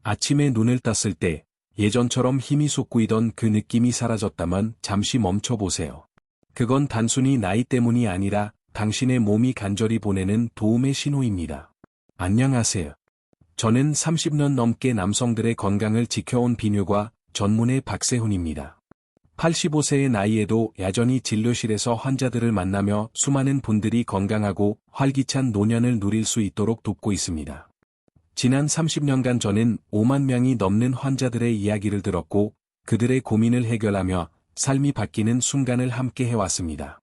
아침에 눈을 떴을 때 예전처럼 힘이 솟구이던 그 느낌이 사라졌다면 잠시 멈춰보세요. 그건 단순히 나이 때문이 아니라 당신의 몸이 간절히 보내는 도움의 신호입니다. 안녕하세요. 저는 30년 넘게 남성들의 건강을 지켜온 비뇨과 전문의 박세훈입니다. 85세의 나이에도 여전히 진료실에서 환자들을 만나며 수많은 분들이 건강하고 활기찬 노년을 누릴 수 있도록 돕고 있습니다. 지난 30년간 저는 5만 명이 넘는 환자들의 이야기를 들었고 그들의 고민을 해결하며 삶이 바뀌는 순간을 함께 해왔습니다.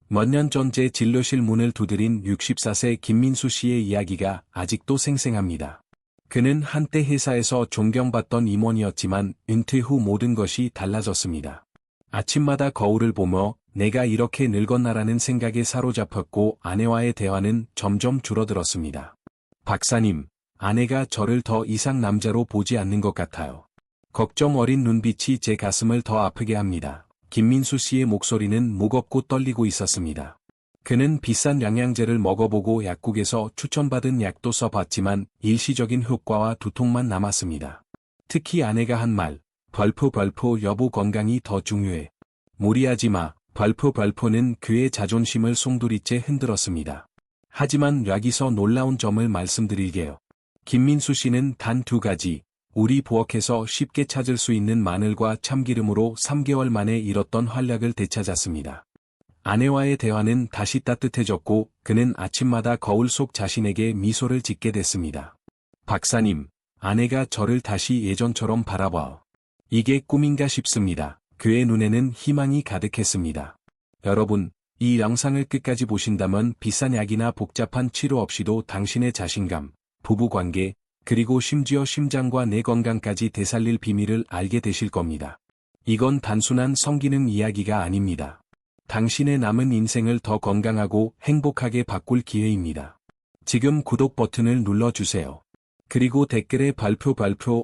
몇 년 전 제 진료실 문을 두드린 64세 김민수 씨의 이야기가 아직도 생생합니다. 그는 한때 회사에서 존경받던 임원이었지만 은퇴 후 모든 것이 달라졌습니다. 아침마다 거울을 보며 내가 이렇게 늙었나라는 생각에 사로잡혔고 아내와의 대화는 점점 줄어들었습니다. 박사님, 아내가 저를 더 이상 남자로 보지 않는 것 같아요. 걱정 어린 눈빛이 제 가슴을 더 아프게 합니다. 김민수 씨의 목소리는 무겁고 떨리고 있었습니다. 그는 비싼 영양제를 먹어보고 약국에서 추천받은 약도 써봤지만 일시적인 효과와 두통만 남았습니다. 특히 아내가 한 말, 벌포 여보 건강이 더 중요해. 무리하지 마, 벌포는 그의 자존심을 송두리째 흔들었습니다. 하지만 여기서 놀라운 점을 말씀드릴게요. 김민수 씨는 단 2가지, 우리 부엌에서 쉽게 찾을 수 있는 마늘과 참기름으로 3개월 만에 잃었던 활력을 되찾았습니다. 아내와의 대화는 다시 따뜻해졌고 그는 아침마다 거울 속 자신에게 미소를 짓게 됐습니다. 박사님, 아내가 저를 다시 예전처럼 바라봐요. 이게 꿈인가 싶습니다. 그의 눈에는 희망이 가득했습니다. 여러분, 이 영상을 끝까지 보신다면 비싼 약이나 복잡한 치료 없이도 당신의 자신감, 부부관계, 그리고 심지어 심장과 뇌 건강까지 되살릴 비밀을 알게 되실 겁니다. 이건 단순한 성기능 이야기가 아닙니다. 당신의 남은 인생을 더 건강하고 행복하게 바꿀 기회입니다. 지금 구독 버튼을 눌러주세요. 그리고 댓글에 발표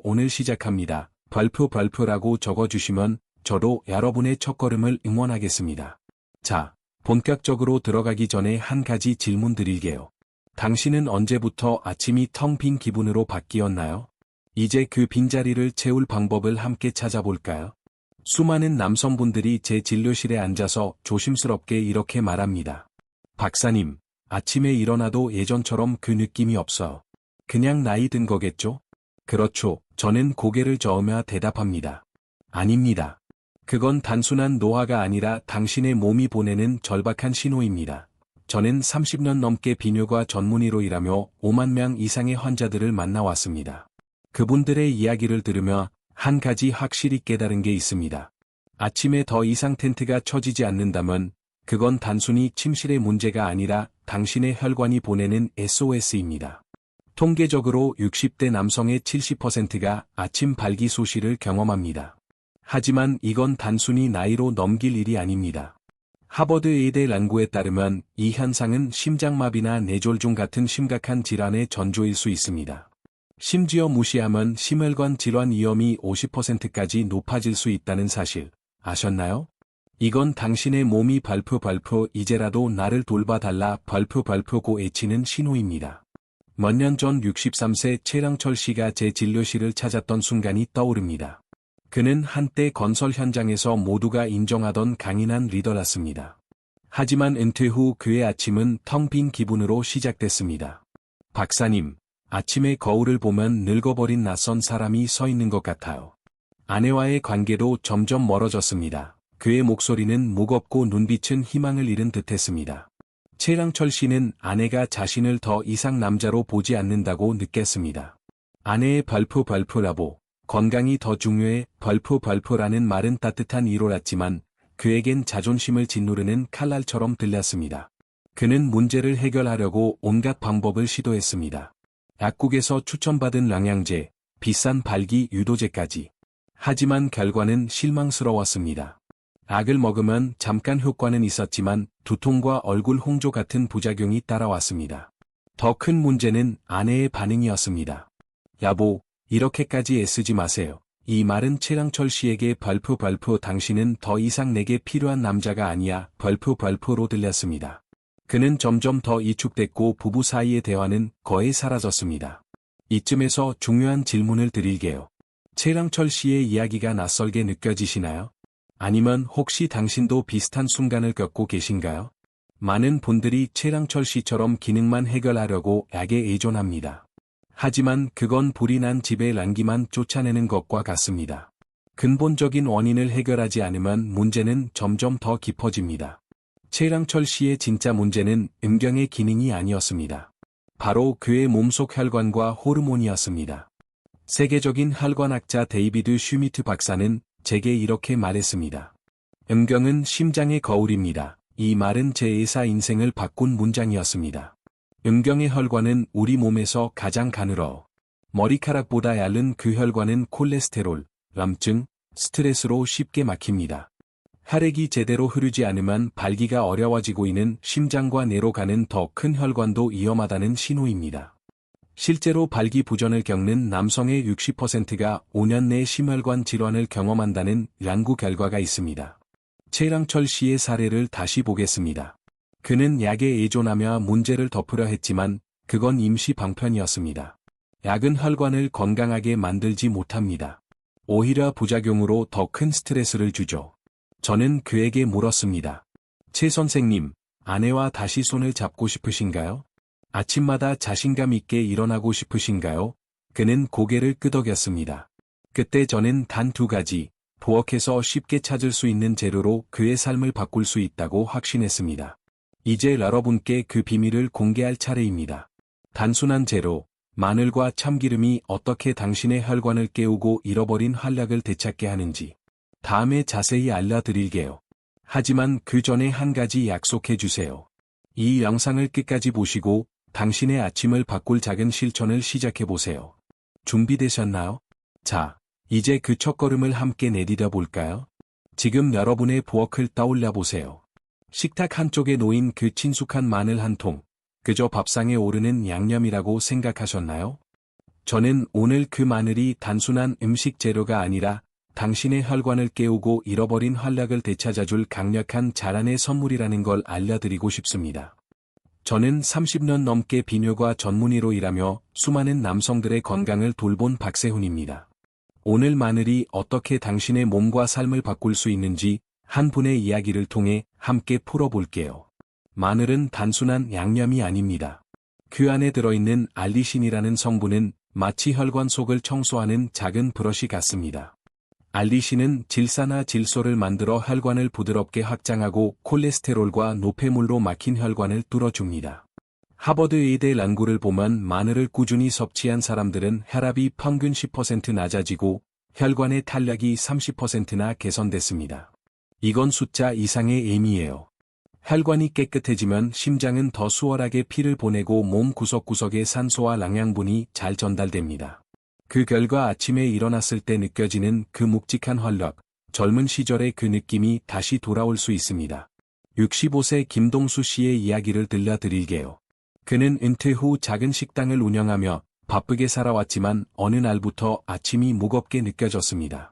오늘 시작합니다. 발표라고 적어주시면 저도 여러분의 첫걸음을 응원하겠습니다. 자, 본격적으로 들어가기 전에 한 가지 질문 드릴게요. 당신은 언제부터 아침이 텅 빈 기분으로 바뀌었나요? 이제 그 빈자리를 채울 방법을 함께 찾아볼까요? 수많은 남성분들이 제 진료실에 앉아서 조심스럽게 이렇게 말합니다. 박사님, 아침에 일어나도 예전처럼 그 느낌이 없어요. 그냥 나이 든 거겠죠? 그렇죠. 저는 고개를 저으며 대답합니다. 아닙니다. 그건 단순한 노화가 아니라 당신의 몸이 보내는 절박한 신호입니다. 저는 30년 넘게 비뇨과 전문의로 일하며 5만 명 이상의 환자들을 만나왔습니다. 그분들의 이야기를 들으며 한 가지 확실히 깨달은 게 있습니다. 아침에 더 이상 텐트가 쳐지지 않는다면 그건 단순히 침실의 문제가 아니라 당신의 혈관이 보내는 SOS입니다. 통계적으로 60대 남성의 70%가 아침 발기소실을 경험합니다. 하지만 이건 단순히 나이로 넘길 일이 아닙니다. 하버드 의대 연구에 따르면 이 현상은 심장마비나 뇌졸중 같은 심각한 질환의 전조일 수 있습니다. 심지어 무시하면 심혈관 질환 위험이 50%까지 높아질 수 있다는 사실 아셨나요? 이건 당신의 몸이 발표 이제라도 나를 돌봐달라 발표고 외치는 신호입니다. 몇 년 전 63세 최랑철 씨가 제 진료실을 찾았던 순간이 떠오릅니다. 그는 한때 건설 현장에서 모두가 인정하던 강인한 리더였습니다. 하지만 은퇴 후 그의 아침은 텅 빈 기분으로 시작됐습니다. 박사님, 아침에 거울을 보면 늙어버린 낯선 사람이 서 있는 것 같아요. 아내와의 관계도 점점 멀어졌습니다. 그의 목소리는 무겁고 눈빛은 희망을 잃은 듯했습니다. 최랑철 씨는 아내가 자신을 더 이상 남자로 보지 않는다고 느꼈습니다. 아내의 발표라고 건강이 더 중요해 발표라는 말은 따뜻한 위로였지만 그에겐 자존심을 짓누르는 칼날처럼 들렸습니다. 그는 문제를 해결하려고 온갖 방법을 시도했습니다. 약국에서 추천받은 영양제, 비싼 발기 유도제까지. 하지만 결과는 실망스러웠습니다. 약을 먹으면 잠깐 효과는 있었지만 두통과 얼굴 홍조 같은 부작용이 따라왔습니다. 더 큰 문제는 아내의 반응이었습니다. 여보, 이렇게까지 애쓰지 마세요. 이 말은 최랑철 씨에게 발표 당신은 더 이상 내게 필요한 남자가 아니야 발표로 들렸습니다. 그는 점점 더 위축됐고 부부 사이의 대화는 거의 사라졌습니다. 이쯤에서 중요한 질문을 드릴게요. 최랑철 씨의 이야기가 낯설게 느껴지시나요? 아니면 혹시 당신도 비슷한 순간을 겪고 계신가요? 많은 분들이 최랑철 씨처럼 기능만 해결하려고 약에 의존합니다. 하지만 그건 불이 난 집에 란기만 쫓아내는 것과 같습니다. 근본적인 원인을 해결하지 않으면 문제는 점점 더 깊어집니다. 최랑철 씨의 진짜 문제는 음경의 기능이 아니었습니다. 바로 그의 몸속 혈관과 호르몬이었습니다. 세계적인 혈관학자 데이비드 슈미트 박사는 제게 이렇게 말했습니다. 음경은 심장의 거울입니다. 이 말은 제 의사 인생을 바꾼 문장이었습니다. 음경의 혈관은 우리 몸에서 가장 가늘어 머리카락보다 얇은 그 혈관은 콜레스테롤, 염증, 스트레스로 쉽게 막힙니다. 혈액이 제대로 흐르지 않으면 발기가 어려워지고 있는 심장과 뇌로 가는 더 큰 혈관도 위험하다는 신호입니다. 실제로 발기부전을 겪는 남성의 60%가 5년 내 심혈관 질환을 경험한다는 연구 결과가 있습니다. 최랑철 씨의 사례를 다시 보겠습니다. 그는 약에 의존하며 문제를 덮으려 했지만 그건 임시 방편이었습니다. 약은 혈관을 건강하게 만들지 못합니다. 오히려 부작용으로 더 큰 스트레스를 주죠. 저는 그에게 물었습니다. 최 선생님, 아내와 다시 손을 잡고 싶으신가요? 아침마다 자신감 있게 일어나고 싶으신가요? 그는 고개를 끄덕였습니다. 그때 저는 단 2가지, 부엌에서 쉽게 찾을 수 있는 재료로 그의 삶을 바꿀 수 있다고 확신했습니다. 이제 여러분께 그 비밀을 공개할 차례입니다. 단순한 재료, 마늘과 참기름이 어떻게 당신의 혈관을 깨우고 잃어버린 활력을 되찾게 하는지 다음에 자세히 알려드릴게요. 하지만 그 전에 한 가지 약속해 주세요. 이 영상을 끝까지 보시고 당신의 아침을 바꿀 작은 실천을 시작해 보세요. 준비되셨나요? 자, 이제 그 첫걸음을 함께 내디뎌 볼까요? 지금 여러분의 부엌을 떠올려 보세요. 식탁 한쪽에 놓인 그 친숙한 마늘 한 통, 그저 밥상에 오르는 양념이라고 생각하셨나요? 저는 오늘 그 마늘이 단순한 음식 재료가 아니라 당신의 혈관을 깨우고 잃어버린 활력을 되찾아줄 강력한 자란의 선물이라는 걸 알려드리고 싶습니다. 저는 30년 넘게 비뇨가 전문의로 일하며 수많은 남성들의 건강을 돌본 박세훈입니다. 오늘 마늘이 어떻게 당신의 몸과 삶을 바꿀 수 있는지 한 분의 이야기를 통해 함께 풀어볼게요. 마늘은 단순한 양념이 아닙니다. 그 안에 들어있는 알리신이라는 성분은 마치 혈관 속을 청소하는 작은 브러쉬 같습니다. 알리신은 질산화 질소를 만들어 혈관을 부드럽게 확장하고 콜레스테롤과 노폐물로 막힌 혈관을 뚫어줍니다. 하버드 의대 연구를 보면 마늘을 꾸준히 섭취한 사람들은 혈압이 평균 10% 낮아지고 혈관의 탄력이 30%나 개선됐습니다. 이건 숫자 이상의 의미예요. 혈관이 깨끗해지면 심장은 더 수월하게 피를 보내고 몸 구석구석에 산소와 영양분이 잘 전달됩니다. 그 결과 아침에 일어났을 때 느껴지는 그 묵직한 활력, 젊은 시절의 그 느낌이 다시 돌아올 수 있습니다. 65세 김동수 씨의 이야기를 들려드릴게요. 그는 은퇴 후 작은 식당을 운영하며 바쁘게 살아왔지만 어느 날부터 아침이 무겁게 느껴졌습니다.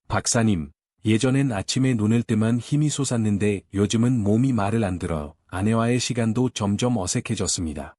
박사님, 예전엔 아침에 눈을 뜨면 힘이 솟았는데 요즘은 몸이 말을 안 들어 아내와의 시간도 점점 어색해졌습니다.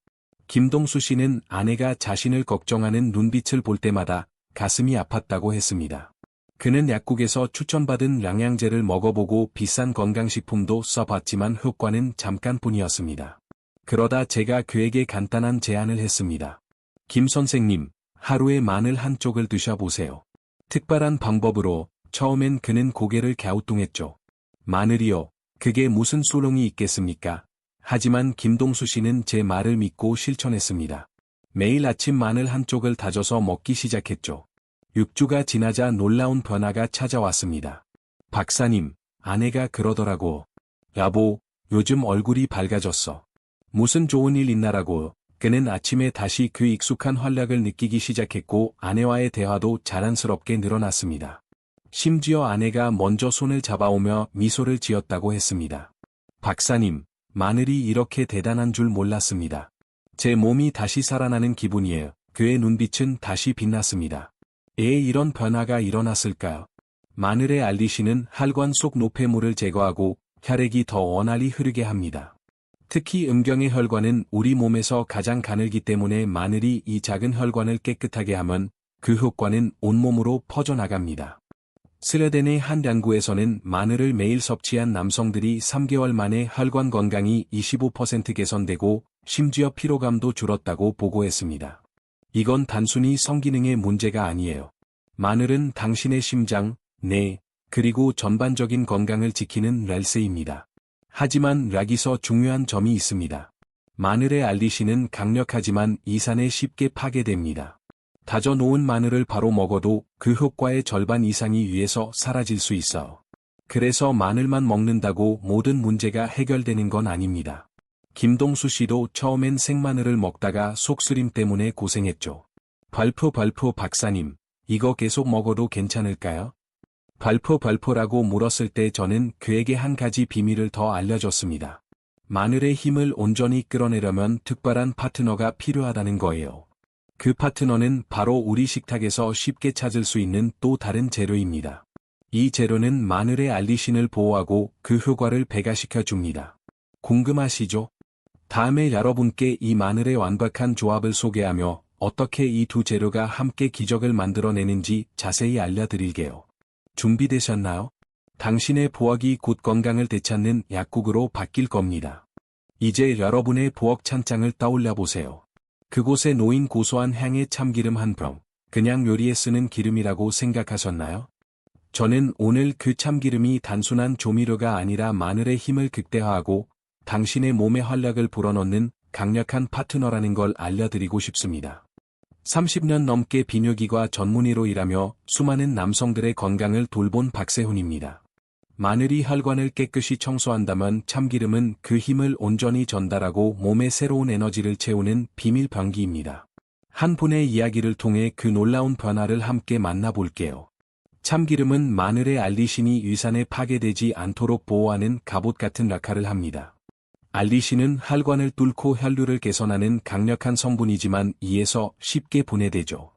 김동수 씨는 아내가 자신을 걱정하는 눈빛을 볼 때마다 가슴이 아팠다고 했습니다. 그는 약국에서 추천받은 영양제를 먹어보고 비싼 건강식품도 써봤지만 효과는 잠깐뿐이었습니다. 그러다 제가 그에게 간단한 제안을 했습니다. 김 선생님, 하루에 마늘 한 쪽을 드셔보세요. 특별한 방법으로. 처음엔 그는 고개를 갸우뚱했죠. 마늘이요, 그게 무슨 소용이 있겠습니까? 하지만 김동수 씨는 제 말을 믿고 실천했습니다. 매일 아침 마늘 한 쪽을 다져서 먹기 시작했죠. 6주가 지나자 놀라운 변화가 찾아왔습니다. 박사님, 아내가 그러더라고. 여보, 요즘 얼굴이 밝아졌어. 무슨 좋은 일 있나라고. 그는 아침에 다시 그 익숙한 활력을 느끼기 시작했고 아내와의 대화도 자연스럽게 늘어났습니다. 심지어 아내가 먼저 손을 잡아오며 미소를 지었다고 했습니다. 박사님, 마늘이 이렇게 대단한 줄 몰랐습니다. 제 몸이 다시 살아나는 기분이에요. 그의 눈빛은 다시 빛났습니다. 이런 변화가 일어났을까요? 마늘의 알리신은 혈관 속 노폐물을 제거하고 혈액이 더 원활히 흐르게 합니다. 특히 음경의 혈관은 우리 몸에서 가장 가늘기 때문에 마늘이 이 작은 혈관을 깨끗하게 하면 그 효과는 온몸으로 퍼져나갑니다. 스웨덴의 한 연구에서는 마늘을 매일 섭취한 남성들이 3개월 만에 혈관 건강이 25% 개선되고 심지어 피로감도 줄었다고 보고했습니다. 이건 단순히 성기능의 문제가 아니에요. 마늘은 당신의 심장, 뇌, 그리고 전반적인 건강을 지키는 열쇠입니다. 하지만 여기서 중요한 점이 있습니다. 마늘의 알리신은 강력하지만 이산에 쉽게 파괴됩니다. 다져놓은 마늘을 바로 먹어도 그 효과의 절반 이상이 위에서 사라질 수 있어. 그래서 마늘만 먹는다고 모든 문제가 해결되는 건 아닙니다. 김동수 씨도 처음엔 생마늘을 먹다가 속쓰림 때문에 고생했죠. 발포 박사님, 이거 계속 먹어도 괜찮을까요? 발포라고 물었을 때 저는 그에게 한 가지 비밀을 더 알려줬습니다. 마늘의 힘을 온전히 끌어내려면 특별한 파트너가 필요하다는 거예요. 그 파트너는 바로 우리 식탁에서 쉽게 찾을 수 있는 또 다른 재료입니다. 이 재료는 마늘의 알리신을 보호하고 그 효과를 배가시켜 줍니다. 궁금하시죠? 다음에 여러분께 이 마늘의 완벽한 조합을 소개하며 어떻게 이 두 재료가 함께 기적을 만들어내는지 자세히 알려드릴게요. 준비되셨나요? 당신의 부엌이 곧 건강을 되찾는 약국으로 바뀔 겁니다. 이제 여러분의 부엌 찬장을 떠올려 보세요. 그곳에 놓인 고소한 향의 참기름 한 병, 그냥 요리에 쓰는 기름이라고 생각하셨나요? 저는 오늘 그 참기름이 단순한 조미료가 아니라 마늘의 힘을 극대화하고 당신의 몸의 활력을 불어넣는 강력한 파트너라는 걸 알려드리고 싶습니다. 30년 넘게 비뇨기과 전문의로 일하며 수많은 남성들의 건강을 돌본 박세훈입니다. 마늘이 혈관을 깨끗이 청소한다면 참기름은 그 힘을 온전히 전달하고 몸에 새로운 에너지를 채우는 비밀 병기입니다. 한 분의 이야기를 통해 그 놀라운 변화를 함께 만나볼게요. 참기름은 마늘의 알리신이 위산에 파괴되지 않도록 보호하는 갑옷 같은 역할을 합니다. 알리신은 혈관을 뚫고 혈류를 개선하는 강력한 성분이지만 이에서 쉽게 분해되죠.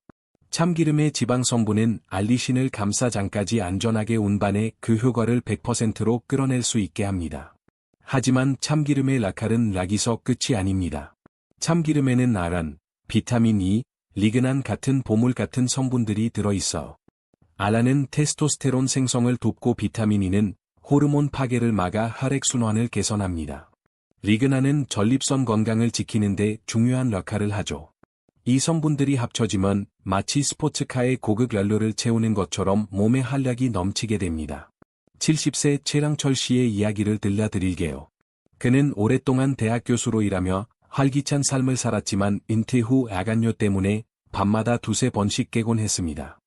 참기름의 지방 성분은 알리신을 감싸장까지 안전하게 운반해 그 효과를 100%로 끌어낼 수 있게 합니다. 하지만 참기름의 역할은 여기서 끝이 아닙니다. 참기름에는 아란, 비타민 E, 리그난 같은 보물 같은 성분들이 들어있어. 아란은 테스토스테론 생성을 돕고 비타민 E는 호르몬 파괴를 막아 혈액순환을 개선합니다. 리그난은 전립선 건강을 지키는데 중요한 역할을 하죠. 이 성분들이 합쳐지면 마치 스포츠카의 고급 연료를 채우는 것처럼 몸의 활력이 넘치게 됩니다. 70세 최랑철 씨의 이야기를 들려드릴게요. 그는 오랫동안 대학 교수로 일하며 활기찬 삶을 살았지만 은퇴 후 야간뇨 때문에 밤마다 두세 번씩 깨곤 했습니다.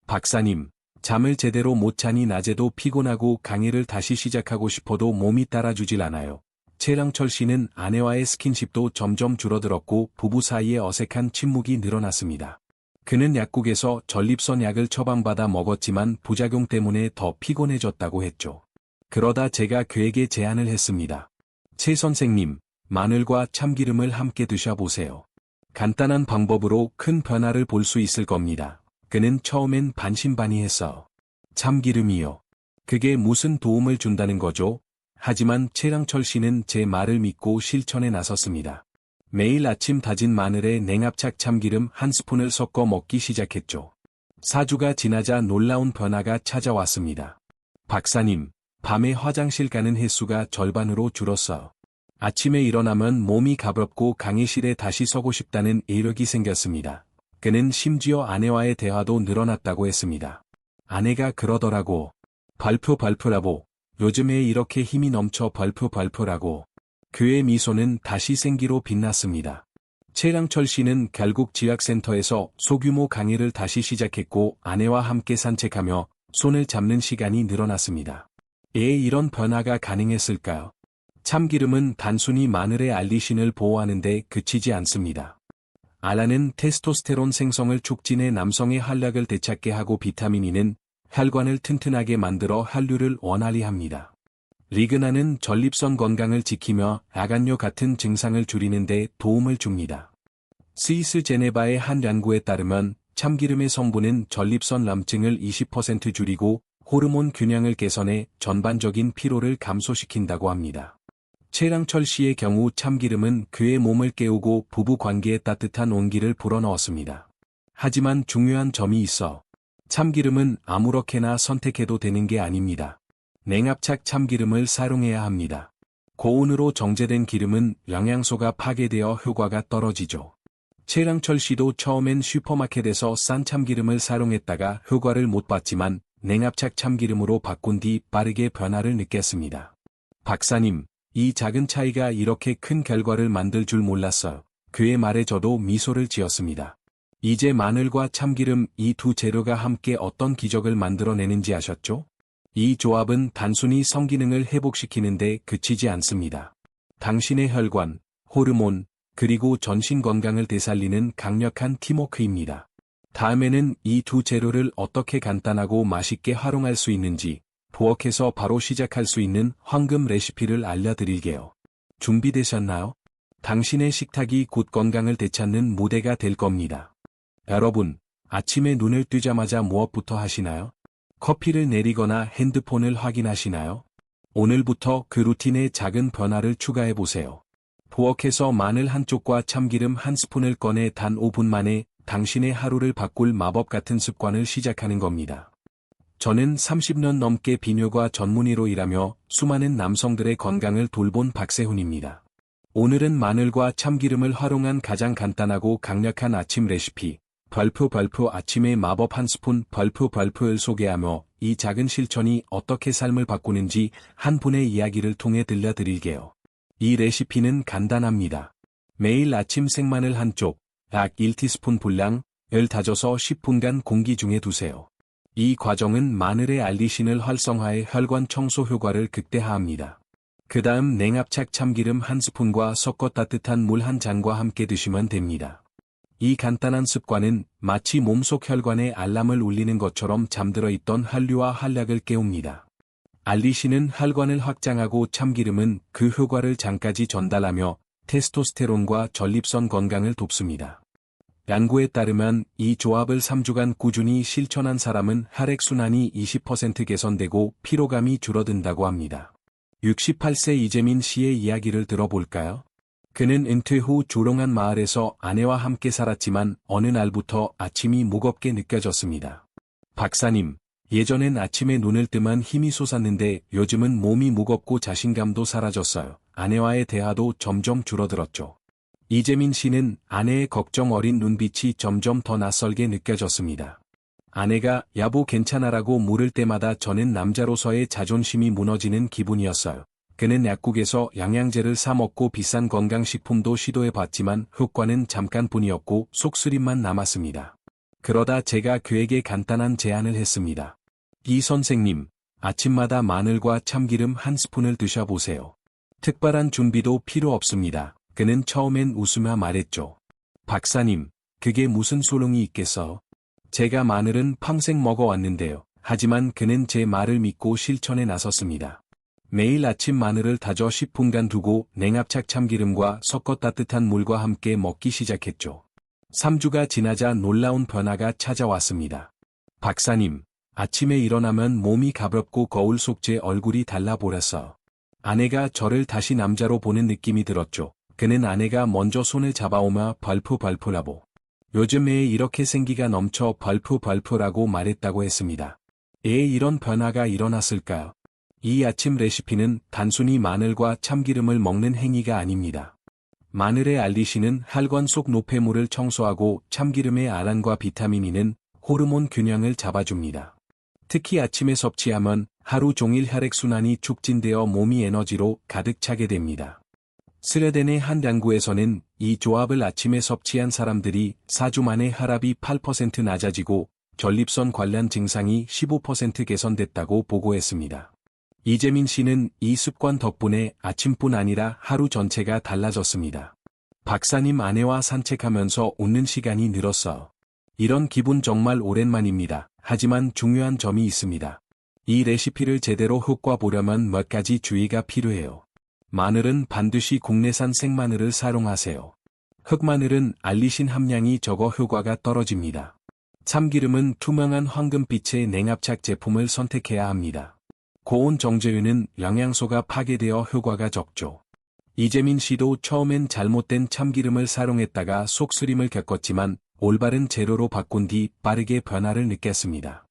박사님, 잠을 제대로 못 자니 낮에도 피곤하고 강의를 다시 시작하고 싶어도 몸이 따라주질 않아요. 최랑철 씨는 아내와의 스킨십도 점점 줄어들었고 부부 사이에 어색한 침묵이 늘어났습니다. 그는 약국에서 전립선 약을 처방받아 먹었지만 부작용 때문에 더 피곤해졌다고 했죠. 그러다 제가 그에게 제안을 했습니다. 최 선생님, 마늘과 참기름을 함께 드셔보세요. 간단한 방법으로 큰 변화를 볼 수 있을 겁니다. 그는 처음엔 반신반의했어. 참기름이요. 그게 무슨 도움을 준다는 거죠? 하지만 최랑철 씨는 제 말을 믿고 실천에 나섰습니다. 매일 아침 다진 마늘에 냉합착 참기름 한 스푼을 섞어 먹기 시작했죠. 4주가 지나자 놀라운 변화가 찾아왔습니다. 박사님, 밤에 화장실 가는 횟수가 절반으로 줄었어. 아침에 일어나면 몸이 가볍고 강의실에 다시 서고 싶다는 의욕이 생겼습니다. 그는 심지어 아내와의 대화도 늘어났다고 했습니다. 아내가 그러더라고. 발표라고. 요즘에 이렇게 힘이 넘쳐 발표라고. 그의 미소는 다시 생기로 빛났습니다. 최랑철 씨는 결국 지역센터에서 소규모 강의를 다시 시작했고 아내와 함께 산책하며 손을 잡는 시간이 늘어났습니다. 왜 이런 변화가 가능했을까요? 참기름은 단순히 마늘의 알리신을 보호하는데 그치지 않습니다. 아란은 테스토스테론 생성을 촉진해 남성의 활력을 되찾게 하고 비타민 E는 혈관을 튼튼하게 만들어 혈류를 원활히 합니다. 리그난은 전립선 건강을 지키며 야간뇨 같은 증상을 줄이는 데 도움을 줍니다. 스위스 제네바의 한 연구에 따르면 참기름의 성분은 전립선 염증을 20% 줄이고 호르몬 균형을 개선해 전반적인 피로를 감소시킨다고 합니다. 최랑철 씨의 경우 참기름은 그의 몸을 깨우고 부부 관계에 따뜻한 온기를 불어넣었습니다. 하지만 중요한 점이 있어. 참기름은 아무렇게나 선택해도 되는 게 아닙니다. 냉압착 참기름을 사용해야 합니다. 고온으로 정제된 기름은 영양소가 파괴되어 효과가 떨어지죠. 최랑철 씨도 처음엔 슈퍼마켓에서 싼 참기름을 사용했다가 효과를 못 봤지만 냉압착 참기름으로 바꾼 뒤 빠르게 변화를 느꼈습니다. 박사님, 이 작은 차이가 이렇게 큰 결과를 만들 줄 몰랐어요. 그의 말에 저도 미소를 지었습니다. 이제 마늘과 참기름 이 두 재료가 함께 어떤 기적을 만들어내는지 아셨죠? 이 조합은 단순히 성기능을 회복시키는데 그치지 않습니다. 당신의 혈관, 호르몬, 그리고 전신 건강을 되살리는 강력한 팀워크입니다. 다음에는 이 두 재료를 어떻게 간단하고 맛있게 활용할 수 있는지, 부엌에서 바로 시작할 수 있는 황금 레시피를 알려드릴게요. 준비되셨나요? 당신의 식탁이 곧 건강을 되찾는 무대가 될 겁니다. 여러분, 아침에 눈을 뜨자마자 무엇부터 하시나요? 커피를 내리거나 핸드폰을 확인하시나요? 오늘부터 그 루틴에 작은 변화를 추가해보세요. 부엌에서 마늘 한 쪽과 참기름 한 스푼을 꺼내 단 5분 만에 당신의 하루를 바꿀 마법 같은 습관을 시작하는 겁니다. 저는 30년 넘게 비뇨가 전문의로 일하며 수많은 남성들의 건강을 돌본 박세훈입니다. 오늘은 마늘과 참기름을 활용한 가장 간단하고 강력한 아침 레시피, 벌프 아침의 마법 한 스푼 벌프를 소개하며 이 작은 실천이 어떻게 삶을 바꾸는지 한 분의 이야기를 통해 들려드릴게요. 이 레시피는 간단합니다. 매일 아침 생마늘 한 쪽, 약 1티스푼 분량을 다져서 10분간 공기 중에 두세요. 이 과정은 마늘의 알리신을 활성화해 혈관 청소 효과를 극대화합니다. 그 다음 냉압착 참기름 한 스푼과 섞어 따뜻한 물 한 잔과 함께 드시면 됩니다. 이 간단한 습관은 마치 몸속 혈관에 알람을 울리는 것처럼 잠들어 있던 혈류와 혈액을 깨웁니다. 알리신은 혈관을 확장하고 참기름은 그 효과를 장까지 전달하며 테스토스테론과 전립선 건강을 돕습니다. 연구에 따르면 이 조합을 3주간 꾸준히 실천한 사람은 혈액순환이 20% 개선되고 피로감이 줄어든다고 합니다. 68세 이재민 씨의 이야기를 들어볼까요? 그는 은퇴 후 조용한 마을에서 아내와 함께 살았지만 어느 날부터 아침이 무겁게 느껴졌습니다. 박사님, 예전엔 아침에 눈을 뜨면 힘이 솟았는데 요즘은 몸이 무겁고 자신감도 사라졌어요. 아내와의 대화도 점점 줄어들었죠. 이재민 씨는 아내의 걱정 어린 눈빛이 점점 더 낯설게 느껴졌습니다. 아내가 여보 괜찮아라고 물을 때마다 저는 남자로서의 자존심이 무너지는 기분이었어요. 그는 약국에서 영양제를 사 먹고 비싼 건강식품도 시도해봤지만 효과는 잠깐뿐이었고 속쓰림만 남았습니다. 그러다 제가 그에게 간단한 제안을 했습니다. 이 선생님, 아침마다 마늘과 참기름 한 스푼을 드셔보세요. 특별한 준비도 필요 없습니다. 그는 처음엔 웃으며 말했죠. 박사님, 그게 무슨 소용이 있겠어? 제가 마늘은 평생 먹어왔는데요. 하지만 그는 제 말을 믿고 실천에 나섰습니다. 매일 아침 마늘을 다져 10분간 두고 냉압착 참기름과 섞어 따뜻한 물과 함께 먹기 시작했죠. 3주가 지나자 놀라운 변화가 찾아왔습니다. 박사님, 아침에 일어나면 몸이 가볍고 거울 속 제 얼굴이 달라보였어. 아내가 저를 다시 남자로 보는 느낌이 들었죠. 그는 아내가 먼저 손을 잡아오며 벌프라고. 요즘 애에 이렇게 생기가 넘쳐 벌프라고 말했다고 했습니다. 애에 이런 변화가 일어났을까요? 이 아침 레시피는 단순히 마늘과 참기름을 먹는 행위가 아닙니다. 마늘의 알리신은 혈관 속 노폐물을 청소하고 참기름의 아란과 비타민 E는 호르몬 균형을 잡아줍니다. 특히 아침에 섭취하면 하루 종일 혈액순환이 촉진되어 몸이 에너지로 가득 차게 됩니다. 스웨덴의 한 연구에서는 이 조합을 아침에 섭취한 사람들이 4주 만에 혈압이 8% 낮아지고 전립선 관련 증상이 15% 개선됐다고 보고했습니다. 이재민 씨는 이 습관 덕분에 아침뿐 아니라 하루 전체가 달라졌습니다. 박사님 아내와 산책하면서 웃는 시간이 늘었어. 이런 기분 정말 오랜만입니다. 하지만 중요한 점이 있습니다. 이 레시피를 제대로 효과 보려면 몇 가지 주의가 필요해요. 마늘은 반드시 국내산 생마늘을 사용하세요. 흑마늘은 알리신 함량이 적어 효과가 떨어집니다. 참기름은 투명한 황금빛의 냉압착 제품을 선택해야 합니다. 고온 정제유는 영양소가 파괴되어 효과가 적죠. 이재민 씨도 처음엔 잘못된 참기름을 사용했다가 속쓰림을 겪었지만 올바른 재료로 바꾼 뒤 빠르게 변화를 느꼈습니다.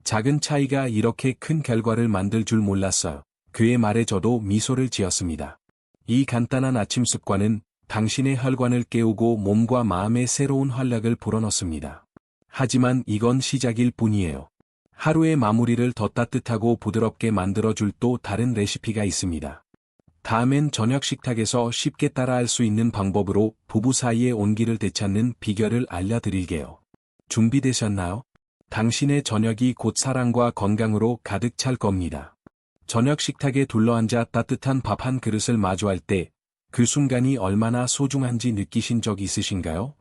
작은 차이가 이렇게 큰 결과를 만들 줄 몰랐어요. 그의 말에 저도 미소를 지었습니다. 이 간단한 아침 습관은 당신의 혈관을 깨우고 몸과 마음에 새로운 활력을 불어넣습니다. 하지만 이건 시작일 뿐이에요. 하루의 마무리를 더 따뜻하고 부드럽게 만들어줄 또 다른 레시피가 있습니다. 다음엔 저녁 식탁에서 쉽게 따라할 수 있는 방법으로 부부 사이의 온기를 되찾는 비결을 알려드릴게요. 준비되셨나요? 당신의 저녁이 곧 사랑과 건강으로 가득 찰 겁니다. 저녁 식탁에 둘러앉아 따뜻한 밥 한 그릇을 마주할 때 그 순간이 얼마나 소중한지 느끼신 적 있으신가요?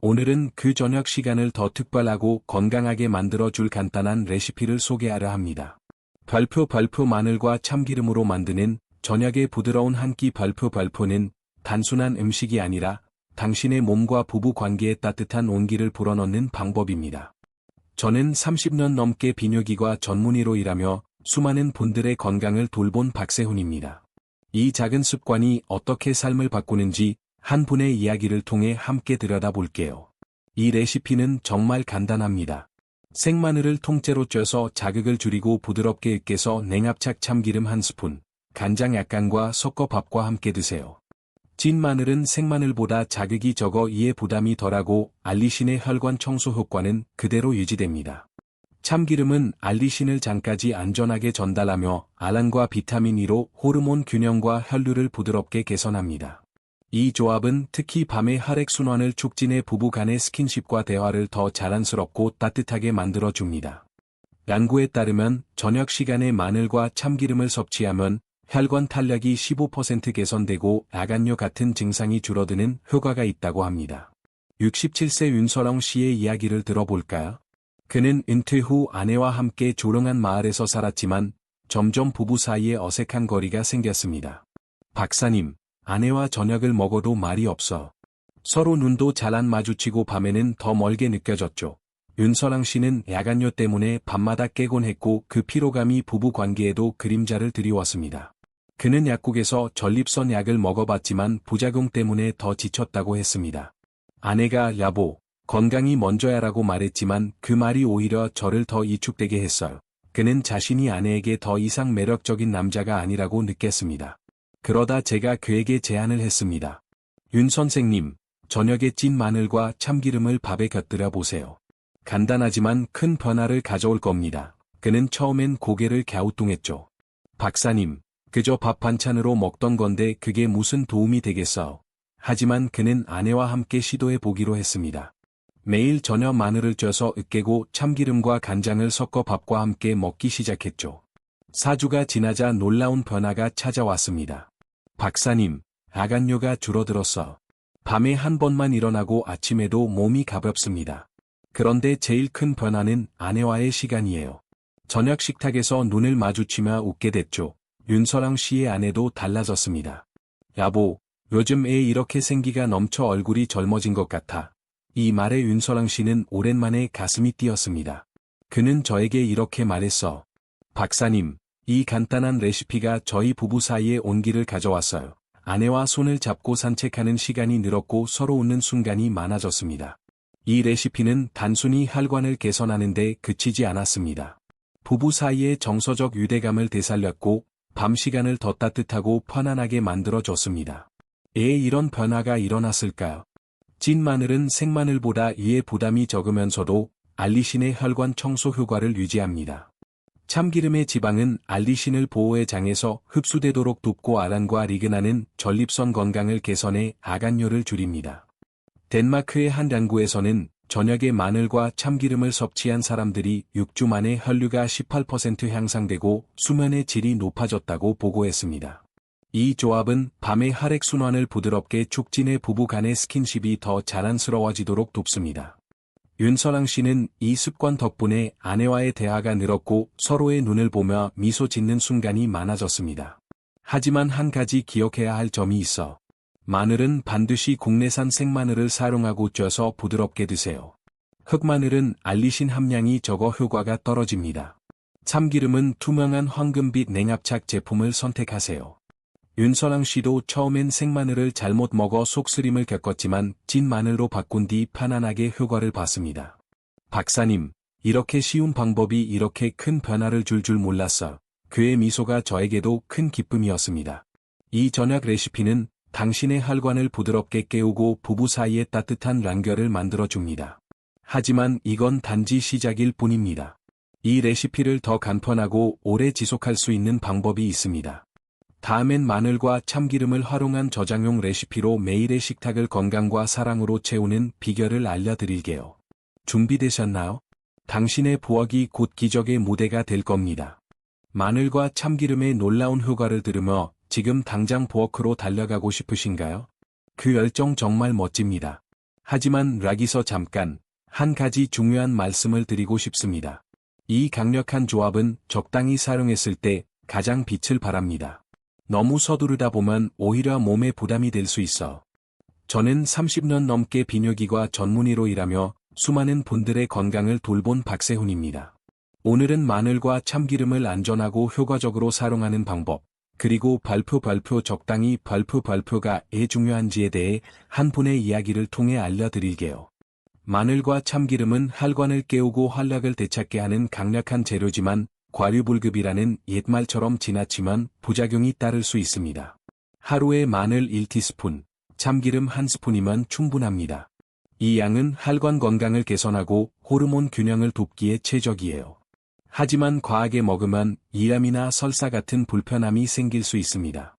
오늘은 그 저녁 시간을 더 특별하고 건강하게 만들어줄 간단한 레시피를 소개하려 합니다. 별표 마늘과 참기름으로 만드는 저녁의 부드러운 한 끼 별표는 단순한 음식이 아니라 당신의 몸과 부부 관계에 따뜻한 온기를 불어넣는 방법입니다. 저는 30년 넘게 비뇨기과 전문의로 일하며 수많은 분들의 건강을 돌본 박세훈입니다. 이 작은 습관이 어떻게 삶을 바꾸는지 한 분의 이야기를 통해 함께 들여다볼게요. 이 레시피는 정말 간단합니다. 생마늘을 통째로 쪄서 자극을 줄이고 부드럽게 으깨서 냉합착 참기름 한 스푼, 간장 약간과 섞어 밥과 함께 드세요. 찐 마늘은 생마늘보다 자극이 적어 이에 부담이 덜하고 알리신의 혈관 청소 효과는 그대로 유지됩니다. 참기름은 알리신을 장까지 안전하게 전달하며 아란과 비타민 E로 호르몬 균형과 혈류를 부드럽게 개선합니다. 이 조합은 특히 밤의 혈액순환을 촉진해 부부 간의 스킨십과 대화를 더 자연스럽고 따뜻하게 만들어줍니다. 연구에 따르면 저녁 시간에 마늘과 참기름을 섭취하면 혈관 탄력이 15% 개선되고 야간뇨 같은 증상이 줄어드는 효과가 있다고 합니다. 67세 윤서렁 씨의 이야기를 들어볼까요? 그는 은퇴 후 아내와 함께 조용한 마을에서 살았지만 점점 부부 사이에 어색한 거리가 생겼습니다. 박사님, 아내와 저녁을 먹어도 말이 없어. 서로 눈도 잘 안 마주치고 밤에는 더 멀게 느껴졌죠. 윤서랑 씨는 야간뇨 때문에 밤마다 깨곤 했고 그 피로감이 부부 관계에도 그림자를 드리웠습니다. 그는 약국에서 전립선 약을 먹어봤지만 부작용 때문에 더 지쳤다고 했습니다. 아내가 여보, 건강이 먼저야라고 말했지만 그 말이 오히려 저를 더 위축되게 했어요. 그는 자신이 아내에게 더 이상 매력적인 남자가 아니라고 느꼈습니다. 그러다 제가 그에게 제안을 했습니다. 윤 선생님, 저녁에 찐 마늘과 참기름을 밥에 곁들여 보세요. 간단하지만 큰 변화를 가져올 겁니다. 그는 처음엔 고개를 갸우뚱했죠. 박사님, 그저 밥 반찬으로 먹던 건데 그게 무슨 도움이 되겠어. 하지만 그는 아내와 함께 시도해 보기로 했습니다. 매일 저녁 마늘을 쪄서 으깨고 참기름과 간장을 섞어 밥과 함께 먹기 시작했죠. 4주가 지나자 놀라운 변화가 찾아왔습니다. 박사님, 야간뇨가 줄어들었어. 밤에 한 번만 일어나고 아침에도 몸이 가볍습니다. 그런데 제일 큰 변화는 아내와의 시간이에요. 저녁 식탁에서 눈을 마주치며 웃게 됐죠. 윤서랑 씨의 아내도 달라졌습니다. 여보, 요즘 애 이렇게 생기가 넘쳐 얼굴이 젊어진 것 같아. 이 말에 윤서랑 씨는 오랜만에 가슴이 뛰었습니다. 그는 저에게 이렇게 말했어. 박사님, 이 간단한 레시피가 저희 부부 사이에 온기를 가져왔어요. 아내와 손을 잡고 산책하는 시간이 늘었고 서로 웃는 순간이 많아졌습니다. 이 레시피는 단순히 혈관을 개선하는 데 그치지 않았습니다. 부부 사이의 정서적 유대감을 되살렸고 밤 시간을 더 따뜻하고 편안하게 만들어줬습니다. 왜 이런 변화가 일어났을까요? 찐 마늘은 생마늘보다 이에 부담이 적으면서도 알리신의 혈관 청소 효과를 유지합니다. 참기름의 지방은 알리신을 보호의 장에서 흡수되도록 돕고 아란과 리그나는 전립선 건강을 개선해 아간뇨를 줄입니다. 덴마크의 한 연구에서는 저녁에 마늘과 참기름을 섭취한 사람들이 6주 만에 혈류가 18% 향상되고 수면의 질이 높아졌다고 보고했습니다. 이 조합은 밤의 혈액순환을 부드럽게 촉진해 부부 간의 스킨십이 더 자연스러워지도록 돕습니다. 윤서랑 씨는 이 습관 덕분에 아내와의 대화가 늘었고 서로의 눈을 보며 미소 짓는 순간이 많아졌습니다. 하지만 한 가지 기억해야 할 점이 있어. 마늘은 반드시 국내산 생마늘을 사용하고 쪄서 부드럽게 드세요. 흑마늘은 알리신 함량이 적어 효과가 떨어집니다. 참기름은 투명한 황금빛 냉합착 제품을 선택하세요. 윤선왕 씨도 처음엔 생마늘을 잘못 먹어 속쓰림을 겪었지만 찐 마늘로 바꾼 뒤 편안하게 효과를 봤습니다. 박사님, 이렇게 쉬운 방법이 이렇게 큰 변화를 줄 줄 몰랐어. 그의 미소가 저에게도 큰 기쁨이었습니다. 이 저녁 레시피는 당신의 혈관을 부드럽게 깨우고 부부 사이에 따뜻한 랑결을 만들어줍니다. 하지만 이건 단지 시작일 뿐입니다. 이 레시피를 더 간편하고 오래 지속할 수 있는 방법이 있습니다. 다음엔 마늘과 참기름을 활용한 저장용 레시피로 매일의 식탁을 건강과 사랑으로 채우는 비결을 알려드릴게요. 준비되셨나요? 당신의 부엌이 곧 기적의 무대가 될 겁니다. 마늘과 참기름의 놀라운 효과를 들으며 지금 당장 부엌으로 달려가고 싶으신가요? 그 열정 정말 멋집니다. 하지만 여기서 잠깐 한 가지 중요한 말씀을 드리고 싶습니다. 이 강력한 조합은 적당히 사용했을 때 가장 빛을 발합니다. 너무 서두르다 보면 오히려 몸에 부담이 될 수 있어. 저는 30년 넘게 비뇨기과 전문의로 일하며 수많은 분들의 건강을 돌본 박세훈입니다. 오늘은 마늘과 참기름을 안전하고 효과적으로 사용하는 방법, 그리고 발표 적당히 발표가 왜 중요한지에 대해 한 분의 이야기를 통해 알려드릴게요. 마늘과 참기름은 혈관을 깨우고 활력을 되찾게 하는 강력한 재료지만 과유불급이라는 옛말처럼 지나치면 부작용이 따를 수 있습니다. 하루에 마늘 1티스푼, 참기름 1스푼이면 충분합니다. 이 양은 혈관 건강을 개선하고 호르몬 균형을 돕기에 최적이에요. 하지만 과하게 먹으면 이암이나 설사 같은 불편함이 생길 수 있습니다.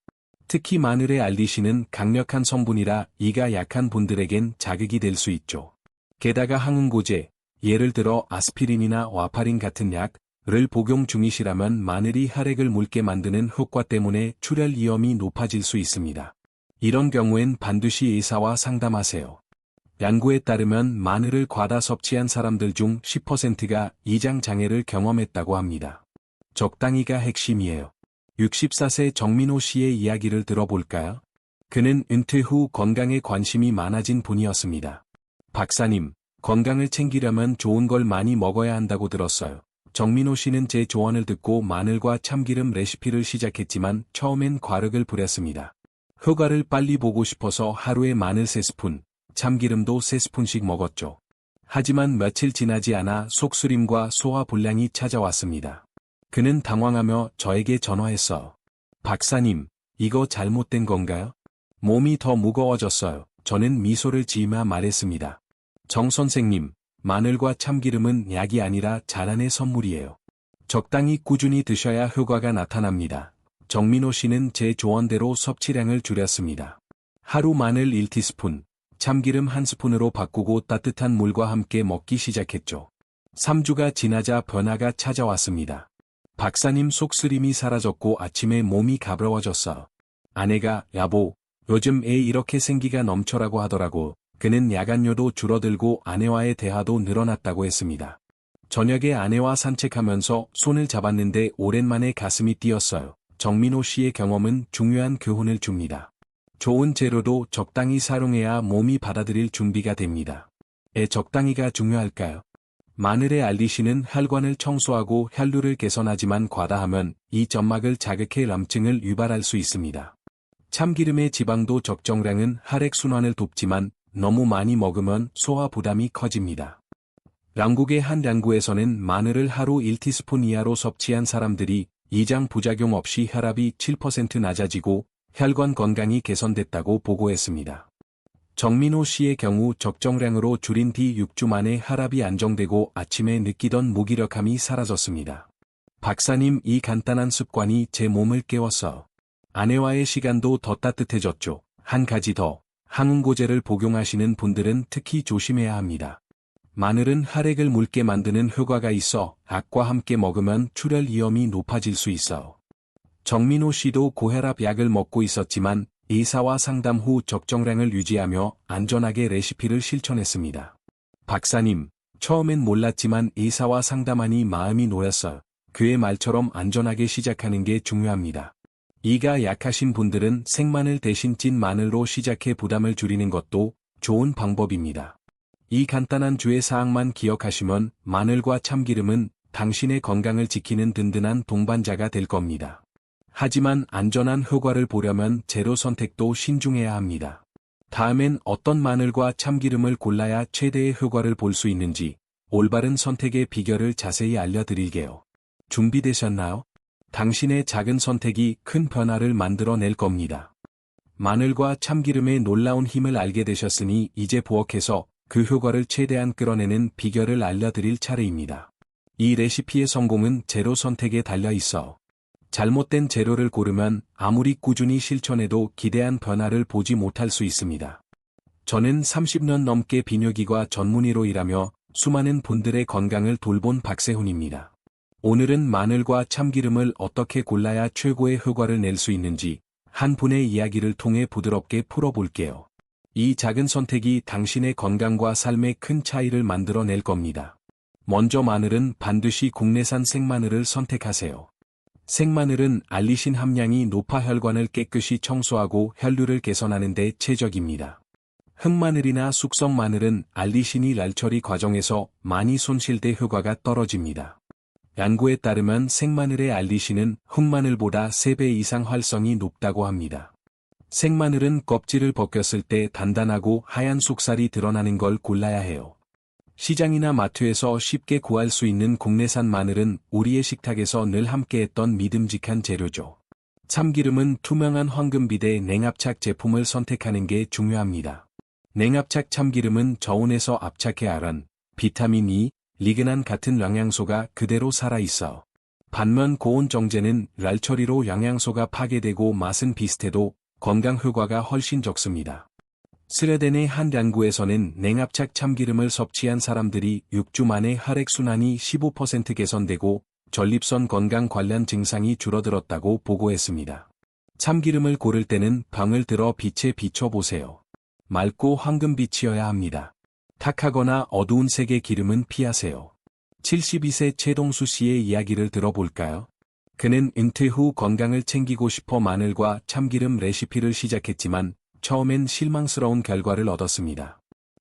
특히 마늘의 알리신은 강력한 성분이라 이가 약한 분들에겐 자극이 될 수 있죠. 게다가 항응고제, 예를 들어 아스피린이나 와파린 같은 약을 복용 중이시라면 마늘이 혈액을 묽게 만드는 효과 때문에 출혈 위험이 높아질 수 있습니다. 이런 경우엔 반드시 의사와 상담하세요. 연구에 따르면 마늘을 과다 섭취한 사람들 중 10%가 이장 장애를 경험했다고 합니다. 적당히가 핵심이에요. 64세 정민호 씨의 이야기를 들어볼까요? 그는 은퇴 후 건강에 관심이 많아진 분이었습니다. 박사님, 건강을 챙기려면 좋은 걸 많이 먹어야 한다고 들었어요. 정민호 씨는 제 조언을 듣고 마늘과 참기름 레시피를 시작했지만 처음엔 과력을 부렸습니다. 효과를 빨리 보고 싶어서 하루에 마늘 3스푼, 참기름도 3스푼씩 먹었죠. 하지만 며칠 지나지 않아 속쓰림과 소화불량이 찾아왔습니다. 그는 당황하며 저에게 전화했어. 박사님, 이거 잘못된 건가요? 몸이 더 무거워졌어요. 저는 미소를 지으며 말했습니다. 정 선생님, 마늘과 참기름은 약이 아니라 자란의 선물이에요. 적당히 꾸준히 드셔야 효과가 나타납니다. 정민호 씨는 제 조언대로 섭취량을 줄였습니다. 하루 마늘 1티스푼, 참기름 1스푼으로 바꾸고 따뜻한 물과 함께 먹기 시작했죠. 3주가 지나자 변화가 찾아왔습니다. 박사님 속쓰림이 사라졌고 아침에 몸이 가벼워졌어. 아내가 여보, 요즘 애 이렇게 생기가 넘쳐라고 하더라고. 그는 야간료도 줄어들고 아내와의 대화도 늘어났다고 했습니다. 저녁에 아내와 산책하면서 손을 잡았는데 오랜만에 가슴이 뛰었어요. 정민호 씨의 경험은 중요한 교훈을 줍니다. 좋은 재료도 적당히 사용해야 몸이 받아들일 준비가 됩니다. 적당히가 중요할까요? 마늘의 알리신은 혈관을 청소하고 혈류를 개선하지만 과다하면 이 점막을 자극해 염증을 유발할 수 있습니다. 참기름의 지방도 적정량은 혈액순환을 돕지만 너무 많이 먹으면 소화 부담이 커집니다. 영국의 한 연구에서는 마늘을 하루 1티스푼 이하로 섭취한 사람들이 이장 부작용 없이 혈압이 7% 낮아지고 혈관 건강이 개선됐다고 보고했습니다. 정민호 씨의 경우 적정량으로 줄인 뒤 6주 만에 혈압이 안정되고 아침에 느끼던 무기력함이 사라졌습니다. 박사님, 이 간단한 습관이 제 몸을 깨웠어. 아내와의 시간도 더 따뜻해졌죠. 한 가지 더. 항응고제를 복용하시는 분들은 특히 조심해야 합니다. 마늘은 혈액을 묽게 만드는 효과가 있어 약과 함께 먹으면 출혈 위험이 높아질 수 있어. 정민호 씨도 고혈압 약을 먹고 있었지만 의사와 상담 후 적정량을 유지하며 안전하게 레시피를 실천했습니다. 박사님, 처음엔 몰랐지만 의사와 상담하니 마음이 놓였어요. 그의 말처럼 안전하게 시작하는 게 중요합니다. 이가 약하신 분들은 생마늘 대신 찐 마늘로 시작해 부담을 줄이는 것도 좋은 방법입니다. 이 간단한 주의사항만 기억하시면 마늘과 참기름은 당신의 건강을 지키는 든든한 동반자가 될 겁니다. 하지만 안전한 효과를 보려면 재료 선택도 신중해야 합니다. 다음엔 어떤 마늘과 참기름을 골라야 최대의 효과를 볼 수 있는지 올바른 선택의 비결을 자세히 알려드릴게요. 준비되셨나요? 당신의 작은 선택이 큰 변화를 만들어낼 겁니다. 마늘과 참기름의 놀라운 힘을 알게 되셨으니 이제 부엌에서 그 효과를 최대한 끌어내는 비결을 알려드릴 차례입니다. 이 레시피의 성공은 재료 선택에 달려 있어. 잘못된 재료를 고르면 아무리 꾸준히 실천해도 기대한 변화를 보지 못할 수 있습니다. 저는 30년 넘게 비뇨기과 전문의로 일하며 수많은 분들의 건강을 돌본 박세훈입니다. 오늘은 마늘과 참기름을 어떻게 골라야 최고의 효과를 낼 수 있는지 한 분의 이야기를 통해 부드럽게 풀어볼게요. 이 작은 선택이 당신의 건강과 삶에 큰 차이를 만들어낼 겁니다. 먼저 마늘은 반드시 국내산 생마늘을 선택하세요. 생마늘은 알리신 함량이 높아 혈관을 깨끗이 청소하고 혈류를 개선하는 데 최적입니다. 흑마늘이나 숙성마늘은 알리신이 날 처리 과정에서 많이 손실돼 효과가 떨어집니다. 연구에 따르면 생마늘의 알리신은 흑마늘보다 3배 이상 활성이 높다고 합니다. 생마늘은 껍질을 벗겼을 때 단단하고 하얀 속살이 드러나는 걸 골라야 해요. 시장이나 마트에서 쉽게 구할 수 있는 국내산 마늘은 우리의 식탁에서 늘 함께했던 믿음직한 재료죠. 참기름은 투명한 황금비대 냉압착 제품을 선택하는 게 중요합니다. 냉압착 참기름은 저온에서 압착해 아란, 비타민 E, 리그난 같은 영양소가 그대로 살아있어. 반면 고온 정제는 랄 처리로 영양소가 파괴되고 맛은 비슷해도 건강 효과가 훨씬 적습니다. 스웨덴의 한 연구에서는 냉압착 참기름을 섭취한 사람들이 6주 만에 혈액순환이 15% 개선되고 전립선 건강 관련 증상이 줄어들었다고 보고했습니다. 참기름을 고를 때는 병을 들어 빛에 비춰보세요. 맑고 황금빛이어야 합니다. 탁하거나 어두운 색의 기름은 피하세요. 72세 최동수 씨의 이야기를 들어볼까요? 그는 은퇴 후 건강을 챙기고 싶어 마늘과 참기름 레시피를 시작했지만 처음엔 실망스러운 결과를 얻었습니다.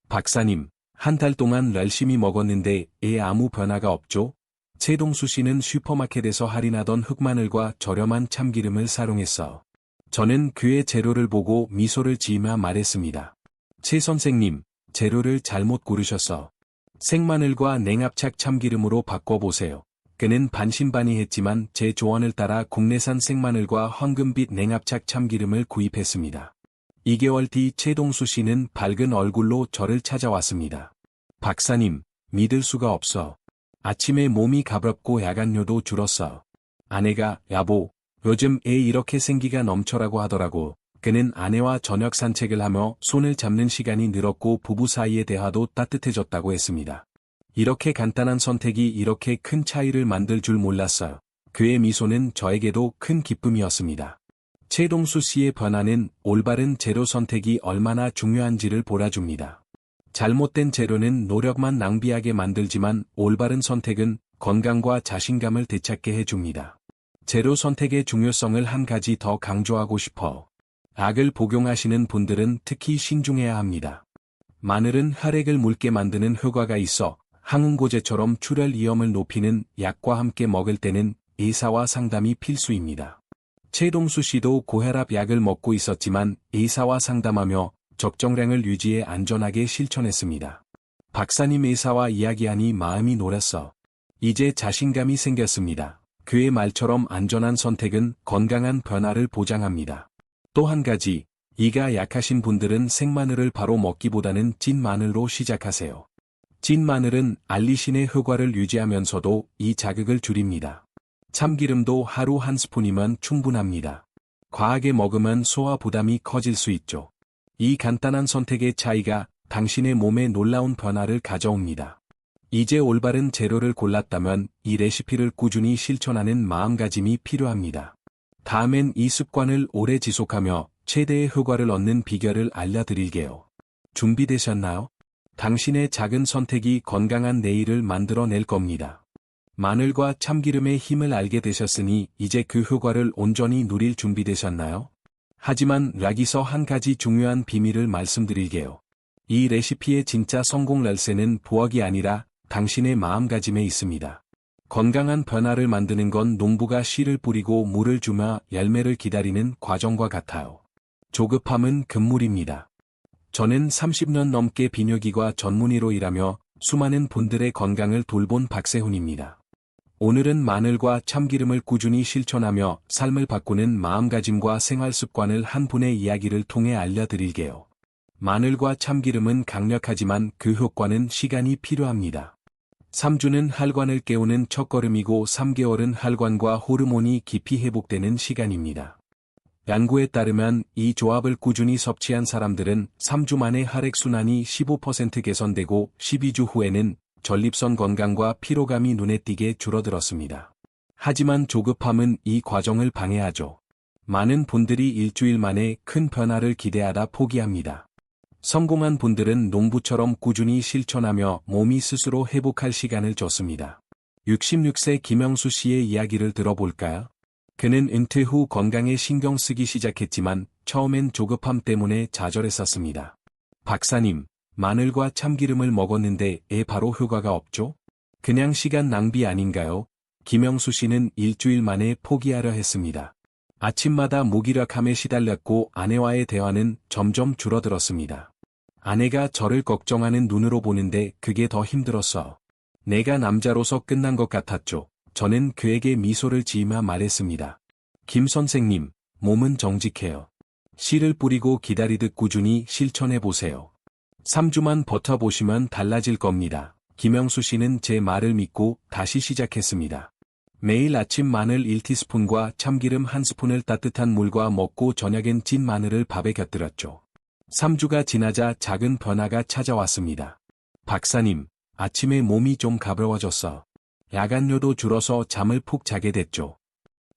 박사님, 한 달 동안 열심히 먹었는데 아무 변화가 없죠? 최동수 씨는 슈퍼마켓에서 할인하던 흑마늘과 저렴한 참기름을 사용했어. 저는 그의 재료를 보고 미소를 지으며 말했습니다. 최 선생님, 재료를 잘못 고르셨어. 생마늘과 냉압착 참기름으로 바꿔보세요. 그는 반신반의했지만 제 조언을 따라 국내산 생마늘과 황금빛 냉압착 참기름을 구입했습니다. 2개월 뒤 최동수 씨는 밝은 얼굴로 저를 찾아왔습니다. 박사님, 믿을 수가 없어. 아침에 몸이 가볍고 야간뇨도 줄었어. 아내가, 여보, 요즘 애 이렇게 생기가 넘쳐라고 하더라고. 그는 아내와 저녁 산책을 하며 손을 잡는 시간이 늘었고 부부 사이의 대화도 따뜻해졌다고 했습니다. 이렇게 간단한 선택이 이렇게 큰 차이를 만들 줄 몰랐어요. 그의 미소는 저에게도 큰 기쁨이었습니다. 최동수 씨의 변화는 올바른 재료 선택이 얼마나 중요한지를 보여줍니다. 잘못된 재료는 노력만 낭비하게 만들지만 올바른 선택은 건강과 자신감을 되찾게 해줍니다. 재료 선택의 중요성을 한 가지 더 강조하고 싶어. 약을 복용하시는 분들은 특히 신중해야 합니다. 마늘은 혈액을 묽게 만드는 효과가 있어 항응고제처럼 출혈 위험을 높이는 약과 함께 먹을 때는 의사와 상담이 필수입니다. 최동수 씨도 고혈압 약을 먹고 있었지만 의사와 상담하며 적정량을 유지해 안전하게 실천했습니다. 박사님 의사와 이야기하니 마음이 놓였어. 이제 자신감이 생겼습니다. 그의 말처럼 안전한 선택은 건강한 변화를 보장합니다. 또 한 가지, 이가 약하신 분들은 생마늘을 바로 먹기보다는 찐 마늘로 시작하세요. 찐 마늘은 알리신의 효과를 유지하면서도 이 자극을 줄입니다. 참기름도 하루 한 스푼이면 충분합니다. 과하게 먹으면 소화 부담이 커질 수 있죠. 이 간단한 선택의 차이가 당신의 몸에 놀라운 변화를 가져옵니다. 이제 올바른 재료를 골랐다면 이 레시피를 꾸준히 실천하는 마음가짐이 필요합니다. 다음엔 이 습관을 오래 지속하며 최대의 효과를 얻는 비결을 알려드릴게요. 준비되셨나요? 당신의 작은 선택이 건강한 내일을 만들어낼 겁니다. 마늘과 참기름의 힘을 알게 되셨으니 이제 그 효과를 온전히 누릴 준비되셨나요? 하지만 여기서 한 가지 중요한 비밀을 말씀드릴게요. 이 레시피의 진짜 성공 열쇠는 부엌이 아니라 당신의 마음가짐에 있습니다. 건강한 변화를 만드는 건 농부가 씨를 뿌리고 물을 주며 열매를 기다리는 과정과 같아요. 조급함은 금물입니다. 저는 30년 넘게 비뇨기과 전문의로 일하며 수많은 분들의 건강을 돌본 박세훈입니다. 오늘은 마늘과 참기름을 꾸준히 실천하며 삶을 바꾸는 마음가짐과 생활 습관을 한 분의 이야기를 통해 알려드릴게요. 마늘과 참기름은 강력하지만 그 효과는 시간이 필요합니다. 3주는 혈관을 깨우는 첫걸음이고 3개월은 혈관과 호르몬이 깊이 회복되는 시간입니다. 연구에 따르면 이 조합을 꾸준히 섭취한 사람들은 3주 만에 혈액순환이 15% 개선되고 12주 후에는 전립선 건강과 피로감이 눈에 띄게 줄어들었습니다. 하지만 조급함은 이 과정을 방해하죠. 많은 분들이 일주일 만에 큰 변화를 기대하다 포기합니다. 성공한 분들은 농부처럼 꾸준히 실천하며 몸이 스스로 회복할 시간을 줬습니다. 66세 김영수 씨의 이야기를 들어볼까요? 그는 은퇴 후 건강에 신경 쓰기 시작했지만 처음엔 조급함 때문에 좌절했었습니다. 박사님, 마늘과 참기름을 먹었는데 바로 효과가 없죠? 그냥 시간 낭비 아닌가요? 김영수 씨는 일주일 만에 포기하려 했습니다. 아침마다 무기력함에 시달렸고 아내와의 대화는 점점 줄어들었습니다. 아내가 저를 걱정하는 눈으로 보는데 그게 더 힘들었어. 내가 남자로서 끝난 것 같았죠. 저는 그에게 미소를 지으며 말했습니다. 김 선생님, 몸은 정직해요. 씨를 뿌리고 기다리듯 꾸준히 실천해보세요. 3주만 버텨보시면 달라질 겁니다. 김영수 씨는 제 말을 믿고 다시 시작했습니다. 매일 아침 마늘 1티스푼과 참기름 1스푼을 따뜻한 물과 먹고 저녁엔 찐 마늘을 밥에 곁들였죠. 3주가 지나자 작은 변화가 찾아왔습니다. 박사님, 아침에 몸이 좀 가벼워졌어. 야간료도 줄어서 잠을 푹 자게 됐죠.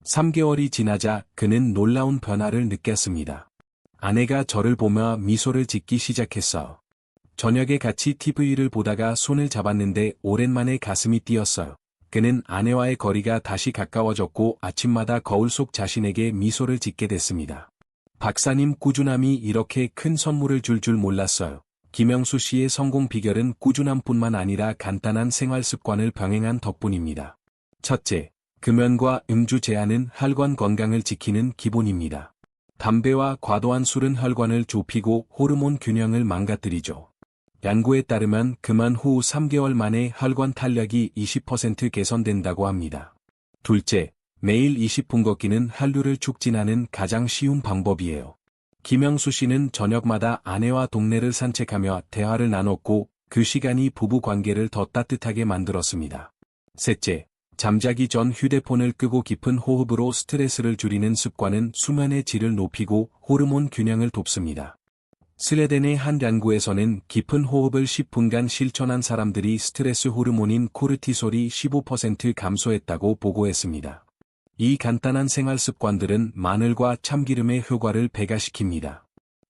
3개월이 지나자 그는 놀라운 변화를 느꼈습니다. 아내가 저를 보며 미소를 짓기 시작했어. 저녁에 같이 TV를 보다가 손을 잡았는데 오랜만에 가슴이 뛰었어요. 그는 아내와의 거리가 다시 가까워졌고 아침마다 거울 속 자신에게 미소를 짓게 됐습니다. 박사님, 꾸준함이 이렇게 큰 선물을 줄 줄 몰랐어요. 김영수 씨의 성공 비결은 꾸준함뿐만 아니라 간단한 생활 습관을 병행한 덕분입니다. 첫째, 금연과 음주 제한은 혈관 건강을 지키는 기본입니다. 담배와 과도한 술은 혈관을 좁히고 호르몬 균형을 망가뜨리죠. 연구에 따르면 금연 후 3개월 만에 혈관 탄력이 20% 개선된다고 합니다. 둘째, 매일 20분 걷기는 혈류를 촉진하는 가장 쉬운 방법이에요. 김영수 씨는 저녁마다 아내와 동네를 산책하며 대화를 나눴고 그 시간이 부부 관계를 더 따뜻하게 만들었습니다. 셋째, 잠자기 전 휴대폰을 끄고 깊은 호흡으로 스트레스를 줄이는 습관은 수면의 질을 높이고 호르몬 균형을 돕습니다. 스웨덴의 한 연구에서는 깊은 호흡을 10분간 실천한 사람들이 스트레스 호르몬인 코르티솔이 15% 감소했다고 보고했습니다. 이 간단한 생활 습관들은 마늘과 참기름의 효과를 배가시킵니다.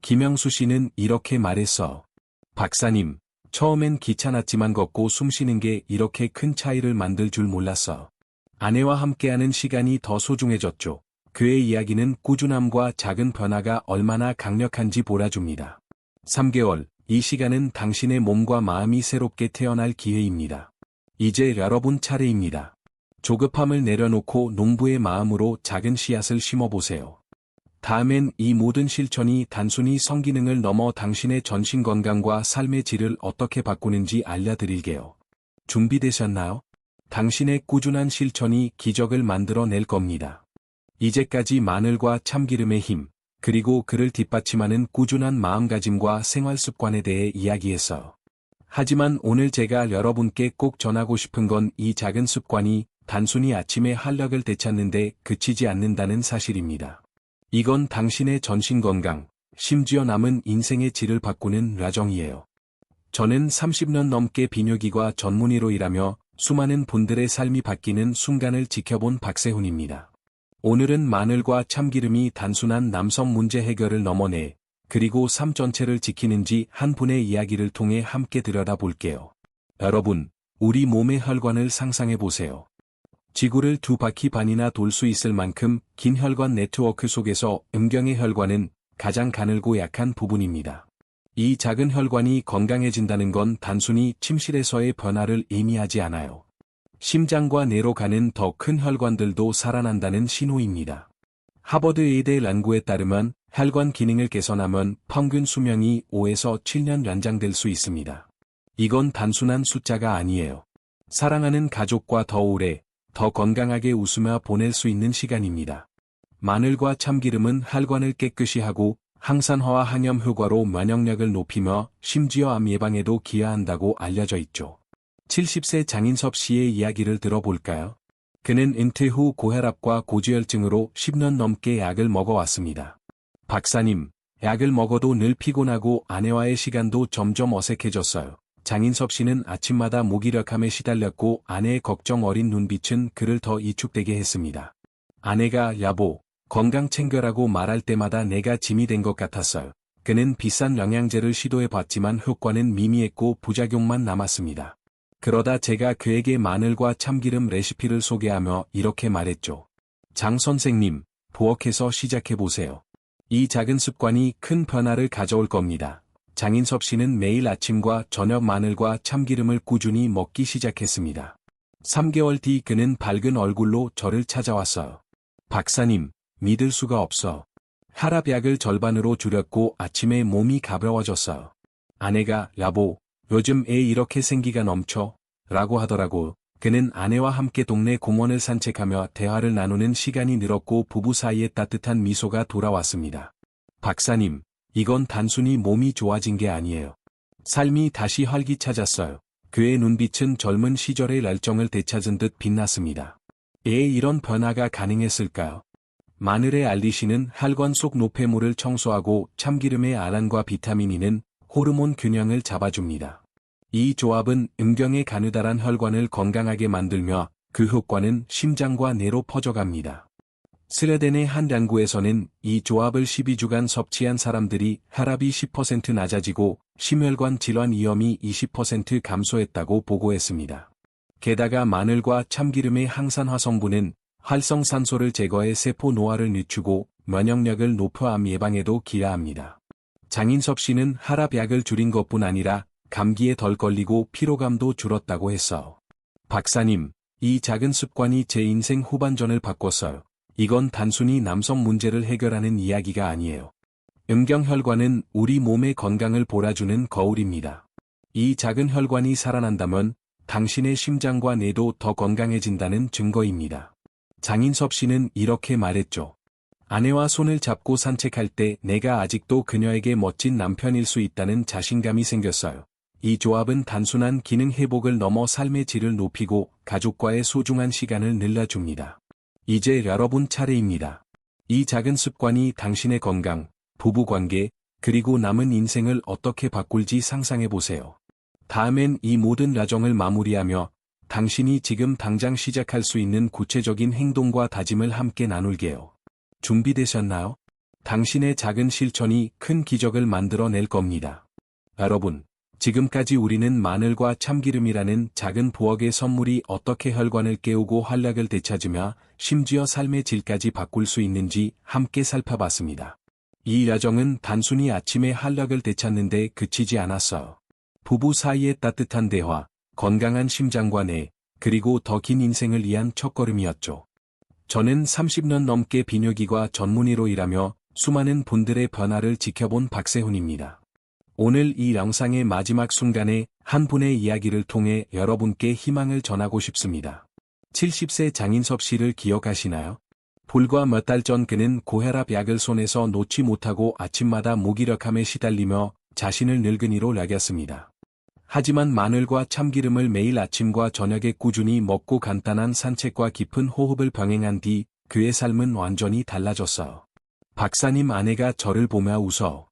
김영수 씨는 이렇게 말했어. 박사님, 처음엔 귀찮았지만 걷고 숨쉬는 게 이렇게 큰 차이를 만들 줄 몰랐어. 아내와 함께하는 시간이 더 소중해졌죠. 그의 이야기는 꾸준함과 작은 변화가 얼마나 강력한지 보여줍니다. 3개월, 이 시간은 당신의 몸과 마음이 새롭게 태어날 기회입니다. 이제 여러분 차례입니다. 조급함을 내려놓고 농부의 마음으로 작은 씨앗을 심어보세요. 다음엔 이 모든 실천이 단순히 성기능을 넘어 당신의 전신 건강과 삶의 질을 어떻게 바꾸는지 알려드릴게요. 준비되셨나요? 당신의 꾸준한 실천이 기적을 만들어낼 겁니다. 이제까지 마늘과 참기름의 힘, 그리고 그를 뒷받침하는 꾸준한 마음가짐과 생활 습관에 대해 이야기했어요. 하지만 오늘 제가 여러분께 꼭 전하고 싶은 건 이 작은 습관이 단순히 아침에 활력을 되찾는데 그치지 않는다는 사실입니다. 이건 당신의 전신 건강, 심지어 남은 인생의 질을 바꾸는 과정이에요. 저는 30년 넘게 비뇨기과 전문의로 일하며 수많은 분들의 삶이 바뀌는 순간을 지켜본 박세훈입니다. 오늘은 마늘과 참기름이 단순한 남성 문제 해결을 넘어내 그리고 삶 전체를 지키는지 한 분의 이야기를 통해 함께 들여다볼게요. 여러분, 우리 몸의 혈관을 상상해보세요. 지구를 2바퀴 반이나 돌 수 있을 만큼 긴 혈관 네트워크 속에서 음경의 혈관은 가장 가늘고 약한 부분입니다. 이 작은 혈관이 건강해진다는 건 단순히 침실에서의 변화를 의미하지 않아요. 심장과 뇌로 가는 더 큰 혈관들도 살아난다는 신호입니다. 하버드 의대 연구에 따르면 혈관 기능을 개선하면 평균 수명이 5에서 7년 연장될 수 있습니다. 이건 단순한 숫자가 아니에요. 사랑하는 가족과 더 오래, 더 건강하게 웃으며 보낼 수 있는 시간입니다. 마늘과 참기름은 혈관을 깨끗이 하고 항산화와 항염 효과로 면역력을 높이며 심지어 암 예방에도 기여한다고 알려져 있죠. 70세 장인섭 씨의 이야기를 들어볼까요? 그는 은퇴 후 고혈압과 고지혈증으로 10년 넘게 약을 먹어왔습니다. 박사님, 약을 먹어도 늘 피곤하고 아내와의 시간도 점점 어색해졌어요. 장인섭 씨는 아침마다 무기력함에 시달렸고 아내의 걱정 어린 눈빛은 그를 더 이축되게 했습니다. 아내가 여보, 건강 챙겨라고 말할 때마다 내가 짐이 된 것 같았어요. 그는 비싼 영양제를 시도해봤지만 효과는 미미했고 부작용만 남았습니다. 그러다 제가 그에게 마늘과 참기름 레시피를 소개하며 이렇게 말했죠. 장 선생님, 부엌에서 시작해보세요. 이 작은 습관이 큰 변화를 가져올 겁니다. 장인섭 씨는 매일 아침과 저녁 마늘과 참기름을 꾸준히 먹기 시작했습니다. 3개월 뒤 그는 밝은 얼굴로 저를 찾아왔어요. 박사님, 믿을 수가 없어. 혈압약을 절반으로 줄였고 아침에 몸이 가벼워졌어요. 아내가 여보, 요즘 애 이렇게 생기가 넘쳐? 라고 하더라고. 그는 아내와 함께 동네 공원을 산책하며 대화를 나누는 시간이 늘었고 부부 사이에 따뜻한 미소가 돌아왔습니다. 박사님, 이건 단순히 몸이 좋아진 게 아니에요. 삶이 다시 활기차졌어요. 그의 눈빛은 젊은 시절의 열정을 되찾은 듯 빛났습니다. 왜 이런 변화가 가능했을까요? 마늘의 알리신은 혈관 속 노폐물을 청소하고 참기름의 아란과 비타민 E는 호르몬 균형을 잡아줍니다. 이 조합은 음경의 가느다란 혈관을 건강하게 만들며 그 효과는 심장과 뇌로 퍼져갑니다. 스웨덴의 한 연구에서는 이 조합을 12주간 섭취한 사람들이 혈압이 10% 낮아지고 심혈관 질환 위험이 20% 감소했다고 보고했습니다. 게다가 마늘과 참기름의 항산화 성분은 활성산소를 제거해 세포 노화를 늦추고 면역력을 높여 암 예방에도 기여합니다. 장인섭 씨는 혈압약을 줄인 것뿐 아니라 감기에 덜 걸리고 피로감도 줄었다고 했어. 박사님, 이 작은 습관이 제 인생 후반전을 바꿨어요. 이건 단순히 남성 문제를 해결하는 이야기가 아니에요. 음경혈관은 우리 몸의 건강을 몰아주는 거울입니다. 이 작은 혈관이 살아난다면 당신의 심장과 뇌도 더 건강해진다는 증거입니다. 장인섭 씨는 이렇게 말했죠. 아내와 손을 잡고 산책할 때 내가 아직도 그녀에게 멋진 남편일 수 있다는 자신감이 생겼어요. 이 조합은 단순한 기능 회복을 넘어 삶의 질을 높이고 가족과의 소중한 시간을 늘려줍니다. 이제 여러분 차례입니다. 이 작은 습관이 당신의 건강, 부부관계, 그리고 남은 인생을 어떻게 바꿀지 상상해보세요. 다음엔 이 모든 과정을 마무리하며 당신이 지금 당장 시작할 수 있는 구체적인 행동과 다짐을 함께 나눌게요. 준비되셨나요? 당신의 작은 실천이 큰 기적을 만들어낼 겁니다. 여러분, 지금까지 우리는 마늘과 참기름이라는 작은 부엌의 선물이 어떻게 혈관을 깨우고 활력을 되찾으며 심지어 삶의 질까지 바꿀 수 있는지 함께 살펴봤습니다. 이 여정은 단순히 아침에 활력을 되찾는 데 그치지 않았어요. 부부 사이의 따뜻한 대화, 건강한 심장과 뇌, 그리고 더 긴 인생을 위한 첫걸음이었죠. 저는 30년 넘게 비뇨기과 전문의로 일하며 수많은 분들의 변화를 지켜본 박세훈입니다. 오늘 이 영상의 마지막 순간에 한 분의 이야기를 통해 여러분께 희망을 전하고 싶습니다. 70세 장인섭 씨를 기억하시나요? 불과 몇 달 전 그는 고혈압 약을 손에서 놓지 못하고 아침마다 무기력함에 시달리며 자신을 늙은이로 여겼습니다. 하지만 마늘과 참기름을 매일 아침과 저녁에 꾸준히 먹고 간단한 산책과 깊은 호흡을 병행한 뒤 그의 삶은 완전히 달라졌어요. 박사님 아내가 저를 보며 웃어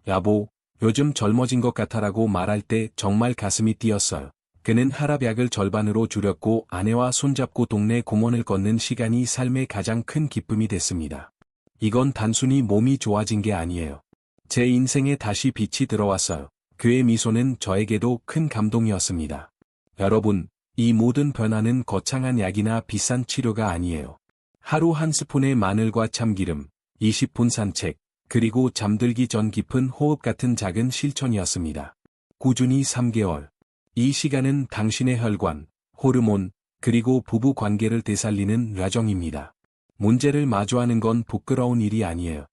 여보, 요즘 젊어진 것 같아라고 말할 때 정말 가슴이 뛰었어요. 그는 혈압약을 절반으로 줄였고 아내와 손잡고 동네 공원을 걷는 시간이 삶의 가장 큰 기쁨이 됐습니다. 이건 단순히 몸이 좋아진 게 아니에요. 제 인생에 다시 빛이 들어왔어요. 그의 미소는 저에게도 큰 감동이었습니다. 여러분, 이 모든 변화는 거창한 약이나 비싼 치료가 아니에요. 하루 한 스푼의 마늘과 참기름, 20분 산책, 그리고 잠들기 전 깊은 호흡 같은 작은 실천이었습니다. 꾸준히 3개월. 이 시간은 당신의 혈관, 호르몬, 그리고 부부 관계를 되살리는 뇌정입니다. 문제를 마주하는 건 부끄러운 일이 아니에요.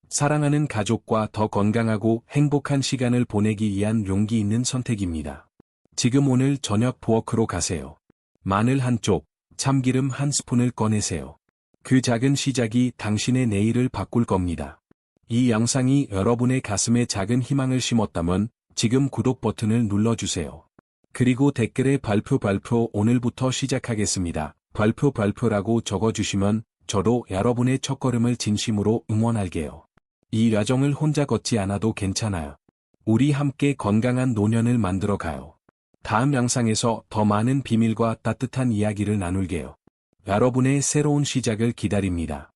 사랑하는 가족과 더 건강하고 행복한 시간을 보내기 위한 용기 있는 선택입니다. 지금 오늘 저녁 부엌으로 가세요. 마늘 한 쪽, 참기름 한 스푼을 꺼내세요. 그 작은 시작이 당신의 내일을 바꿀 겁니다. 이 영상이 여러분의 가슴에 작은 희망을 심었다면 지금 구독 버튼을 눌러주세요. 그리고 댓글에 발표 오늘부터 시작하겠습니다. 발표라고 적어주시면 저도 여러분의 첫걸음을 진심으로 응원할게요. 이 과정을 혼자 걷지 않아도 괜찮아요. 우리 함께 건강한 노년을 만들어 가요. 다음 영상에서 더 많은 비밀과 따뜻한 이야기를 나눌게요. 여러분의 새로운 시작을 기다립니다.